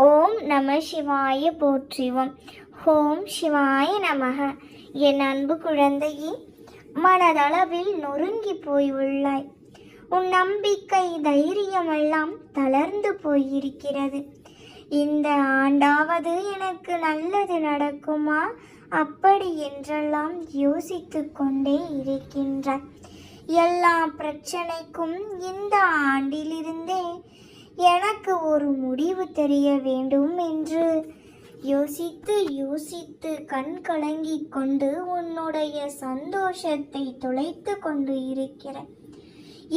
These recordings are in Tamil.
ஓம் நம சிவாய போற்றிவோம். ஓம் சிவாய நமக. என் அன்பு குழந்தையே, மனதளவில் நொறுங்கி போய் உள்ளாய். உன் நம்பிக்கை தைரியமெல்லாம் தளர்ந்து போயிருக்கிறது. இந்த ஆண்டாவது எனக்கு நல்லது நடக்குமா அப்படி என்றெல்லாம் யோசித்து கொண்டே இருக்கின்றாய். எல்லா பிரச்சனைக்கும் இந்த ஆண்டிலிருந்தே எனக்கு ஒரு முடிவு தெரிய வேண்டும் என்று யோசித்து யோசித்து கண் கலங்கி கொண்டு உன்னுடைய சந்தோஷத்தை தொலைத்து கொண்டு இருக்கிற.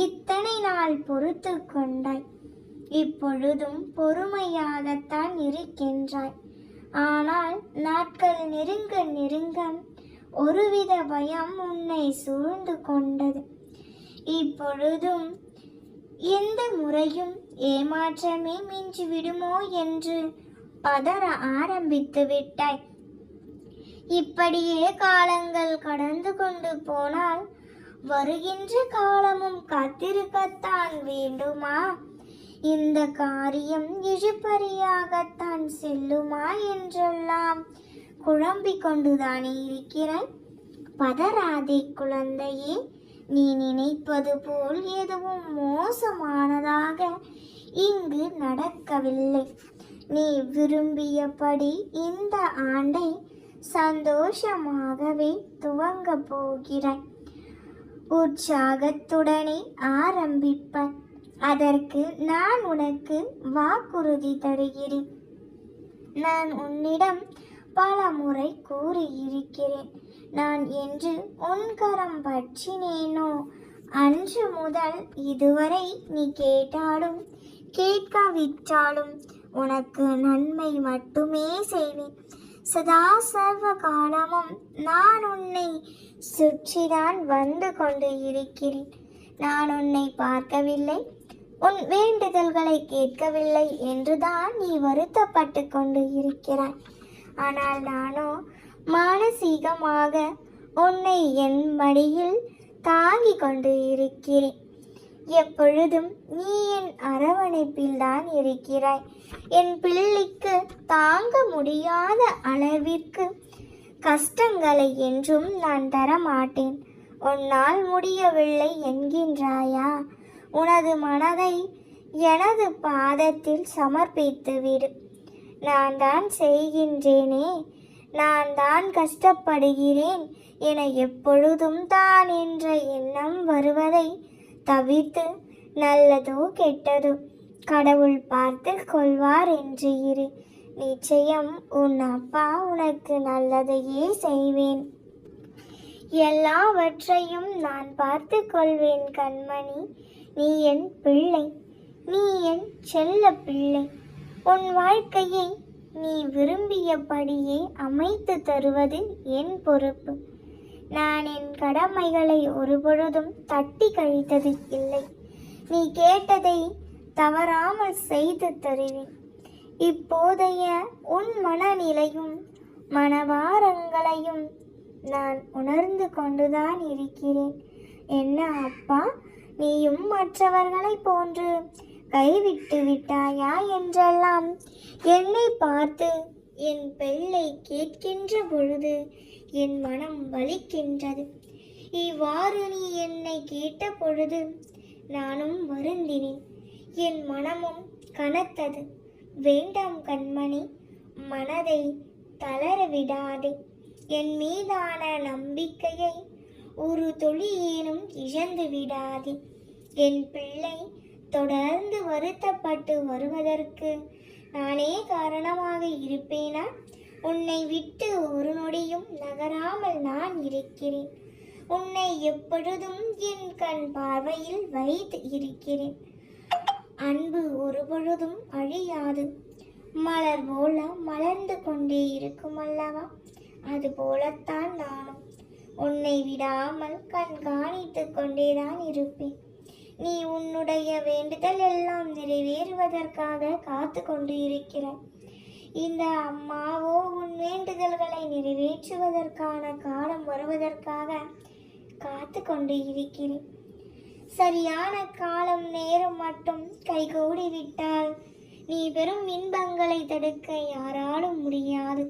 இத்தனை நாள் பொறுத்து கொண்டாய், இப்பொழுதும் பொறுமையாகத்தான் இருக்கின்றாய். ஆனால் நாட்கள் நெருங்க நெருங்க ஒருவித பயம் உன்னை சூழ்ந்து கொண்டது. இப்பொழுதும் எந்த முறையும் ஏமாற்றமே மிஞ்சி விடுமோ என்று பதற ஆரம்பித்து விட்டாய். இப்படியே காலங்கள் கடந்து கொண்டு போனால் வருகின்ற காலமும் காத்திருக்கத்தான் வேண்டுமா? இந்த காரியம் இழுபறியாகத்தான் செல்லுமா என்றெல்லாம் குழம்பிக் கொண்டுதானே இருக்கிறாய். பதறாதே குழந்தையே. நீ நினைப்பது போல் எதுவும் மோசமானதாக இங்கு நடக்கவில்லை. நீ விரும்பியபடி இந்த ஆண்டை சந்தோஷமாகவே துவங்க போகிறாய். உற்சாகத்துடனே ஆரம்பிப்பாய். அதற்கு நான் உனக்கு வாக்குறுதி தருகிறேன். நான் உன்னிடம் பல முறை கூறியிருக்கிறேன். நான் என்று உன் கரம் பற்றினேனோ அன்று முதல் இதுவரை நீ கேட்டாலும் கேட்காவிட்டாலும் உனக்கு நன்மை மட்டுமே செய்வேன். சதா சர்வ காலமும் நான் உன்னை சுற்றிதான் வந்து கொண்டு இருக்கிறேன். நான் உன்னை பார்க்கவில்லை, உன் வேண்டுதல்களை கேட்கவில்லை என்றுதான் நீ வருத்தப்பட்டு கொண்டு இருக்கிறாய். ஆனால் நானோ மானசீகமாக உன்னை என் மடியில் தாங்கி கொண்டு இருக்கிறேன். எப்பொழுதும் நீ என் அரவணைப்பில் தான் இருக்கிறாய். என் பிள்ளைக்கு தாங்க முடியாத அளவிற்கு கஷ்டங்களை என்றும் நான் தரமாட்டேன். உன்னால் முடியவில்லை என்கின்றாயா? உனது மனதை எனது பாதத்தில் சமர்ப்பித்து விடு. நான் தான் செய்கின்றேனே, நான் தான் கஷ்டப்படுகிறேன் என எப்பொழுதும் தான் என்ற எண்ணம் வருவதை தவிர்த்து நல்லதோ கெட்டதோ கடவுள் பார்த்து கொள்வார் என்று இரு. நிச்சயம் உன் அப்பா உனக்கு நல்லதையே செய்வேன். எல்லாவற்றையும் நான் பார்த்து கொள்வேன் கண்மணி. நீ என் பிள்ளை, நீ என் செல்ல பிள்ளை. உன் வாழ்க்கையை நீ விரும்பியபடியே அமைத்து தருவது என் பொறுப்பு. நான் என் கடமைகளை ஒருபொழுதும் தட்டி கழித்தது இல்லை. நீ கேட்டதை தவறாமல் செய்து தருவேன். இப்போதைய உன் மனநிலையும் மனவாரங்களையும் நான் உணர்ந்து கொண்டுதான் இருக்கிறேன். என்ன அப்பா, நீயும் மற்றவர்களைப் போன்று கைவிட்டு விட்டாயா என்றெல்லாம் என்னை பார்த்து என் பிள்ளை கேட்கின்ற பொழுது என் மனம் வலிக்கின்றது. இவ்வாறு நீ என்னை கேட்ட பொழுது நானும் வருந்தினேன். என் மனமும் கனத்தது. வேண்டாம் கண்மணி, மனதை தளர விடாதே. என் மீதான நம்பிக்கையை ஒரு துளியேனும் இழந்து விடாதே. என் பிள்ளை தொடர்ந்து வருத்தப்பட்டு வருவதற்கு நானே காரணமாக இருப்பேனா? உன்னை விட்டு ஒரு நொடியும் நகராமல் நான் இருக்கிறேன். உன்னை எப்பொழுதும் என் கண் பார்வையில் வைத்து இருக்கிறேன். அன்பு ஒருபொழுதும் அழியாது. மலர் போல மலர்ந்து கொண்டே இருக்கும் அல்லவா? அது போலத்தான் நானும் உன்னை விடாமல் கண்காணித்து கொண்டேதான் இருப்பேன். நீ உன்னுடைய வேண்டுதல் எல்லாம் நிறைவேறுவதற்காக காத்து கொண்டு இருக்கிறாய். இந்த அம்மாவோ உன் வேண்டுதல்களை நிறைவேற்றுவதற்கான காலம் வருவதற்காக காத்து கொண்டு இருக்கிறேன். சரியான காலம் நேரம் மட்டும் கைகூடி விட்டால் நீ பெறும் இன்பங்களை தடுக்க யாராலும் முடியாது.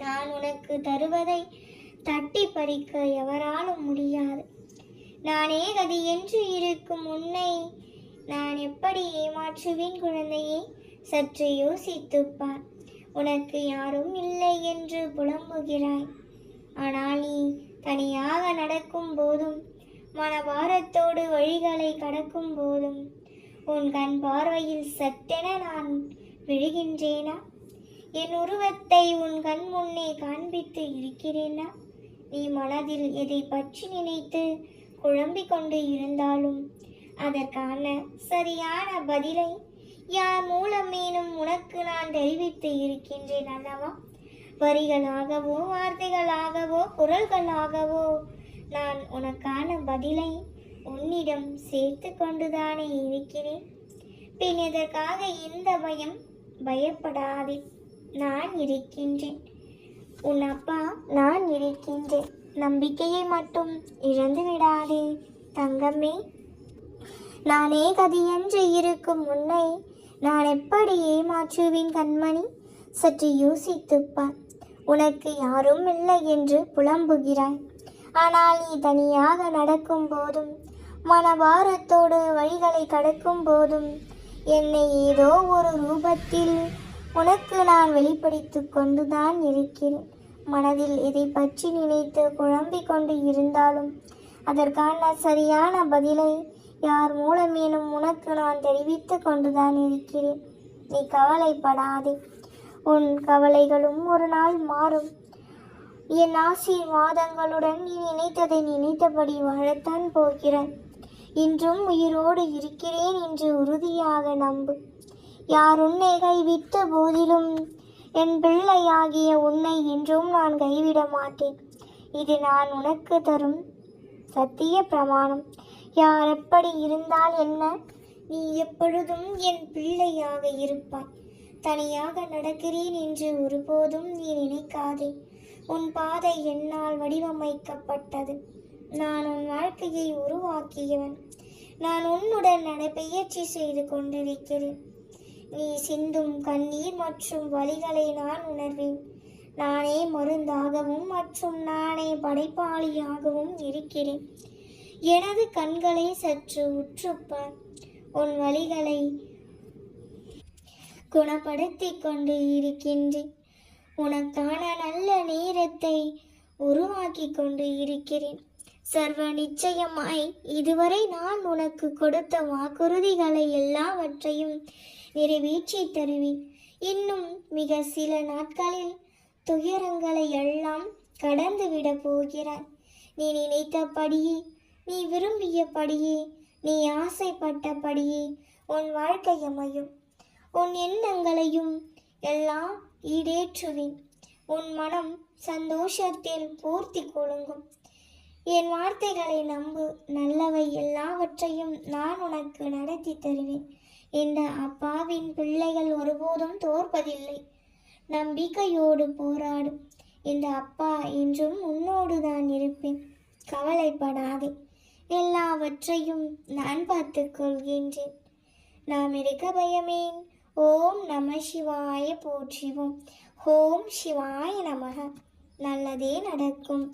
நான் உனக்கு தருவதை தட்டி பறிக்க எவராலும் முடியாது. நானே கதி என்று இருக்கும் உன்னை நான் எப்படி ஏமாற்றுவேன் குழந்தையே? சற்று யோசித்துப்பார். உனக்கு யாரும் இல்லை என்று புலம்புகிறாய். ஆனால் நீ தனியாக நடக்கும் போதும் மனபாரத்தோடு வழிகளை கடக்கும் போதும் உன் கண் பார்வையில் சட்டென நான் விழுகின்றேனா? என் உருவத்தை உன் கண் முன்னே காண்பித்து இருக்கிறேனா? நீ மனதில் எதை பற்றி நினைத்து குழம்பிக் கொண்டு இருந்தாலும் அதற்கான சரியான பதிலை யார் மூலமேனும் உனக்கு நான் தெரிவித்து இருக்கின்றேன் அல்லவா? வரிகளாகவோ வார்த்தைகளாகவோ குரல்களாகவோ நான் உனக்கான பதிலை உன்னிடம் சேர்த்து கொண்டுதானே இருக்கிறேன். பின் எதற்காக இந்த பயம்? பயப்படாதே, நான் இருக்கின்றேன். உன் அப்பா நான் இருக்கின்றேன். நம்பிக்கையை மட்டும் இழந்து விடாதே தங்கமே. நானே கதி என்று இருக்கும் உன்னை நான் எப்படி ஏமாற்றுவேன் கண்மணி? சற்று யோசித்துப்பார். உனக்கு யாரும் இல்லை என்று புலம்புகிறாய். ஆனால் நீ தனியாக நடக்கும் போதும் மனபாரத்தோடு வழிகளை கடக்கும் போதும் என்னை ஏதோ ஒரு ரூபத்தில் உனக்கு நான் வெளிப்படுத்தி கொண்டுதான் இருக்கிறேன். மனதில் எதை பற்றி நினைத்து குழம்பிக் கொண்டு இருந்தாலும் அதற்கான சரியான பதிலை யார் மூலமேனும் உனக்கு நான் தெரிவித்து கொண்டுதான் இருக்கிறேன். நீ கவலைப்படாதே. உன் கவலைகளும் ஒரு நாள் மாறும். என் ஆசீர்வாதங்களுடன் நீ நினைத்ததை நினைத்தபடி வாழத்தான் போகிறாய். இன்றும் உயிரோடு இருக்கிறேன் என்று உறுதியாக நம்பு. யார் உன்னை கைவிட்ட போதிலும் என் பிள்ளையாகிய உன்னை என்றும் நான் கைவிட மாட்டேன். இது நான் உனக்கு தரும் சத்திய பிரமாணம். யார் எப்படி இருந்தால் என்ன, நீ எப்பொழுதும் என் பிள்ளையாக இருப்பாய். தனியாக நடக்கிறேன் என்று ஒருபோதும் நீ நினைக்காதே. உன் பாதை என்னால் வடிவமைக்கப்பட்டது. நான் உன் வாழ்க்கையை உருவாக்கியவன். நான் உன்னுடன் நடைபயிற்சி செய்து கொண்டிருக்கிறேன். நீ சிந்தும் கண்ணீர் மற்றும் வலிகளை நான் உணர்வேன். நானே மருந்தாகவும் மற்றும் நானே படைப்பாளியாகவும் இருக்கிறேன். எனது கண்களை சற்று உற்றுப்பார். உன் வலிகளை குணப்படுத்தி கொண்டு இருக்கின்றேன். உனக்கான நல்ல நேரத்தை உருவாக்கி கொண்டு இருக்கிறேன். சர்வ நிச்சயமாய் இதுவரை நான் உனக்கு கொடுத்த வாக்குறுதிகளை எல்லாவற்றையும் நிறைவேற்றி தருவேன். இன்னும் மிக சில நாட்களில் துயரங்களை எல்லாம் கடந்து விட போகிறாய். நீ நினைத்தபடியே, நீ விரும்பியபடியே, நீ ஆசைப்பட்டபடியே உன் வாழ்க்கை அமையும். உன் எண்ணங்களையும் எல்லாம் ஈடேற்றுவேன். உன் மனம் சந்தோஷத்தில் பூர்த்தி கொள்ளுங்கும். என் வார்த்தைகளை நம்பு. நல்லவை எல்லாவற்றையும் நான் உனக்கு நடத்தி தருவேன். இந்த அப்பாவின் பிள்ளைகள் ஒருபோதும் தோற்பதில்லை. நம்பிக்கையோடு போராடு. இந்த அப்பா என்றும் உன்னோடு தான் இருப்பேன். கவலைப்படாதே. எல்லாவற்றையும் நான் பார்த்துக் கொள்கின்றேன். நாம் இருக்க பயமேன். ஓம் நம சிவாய போற்றிவோம். ஓம் சிவாய நமக. நல்லதே நடக்கும்.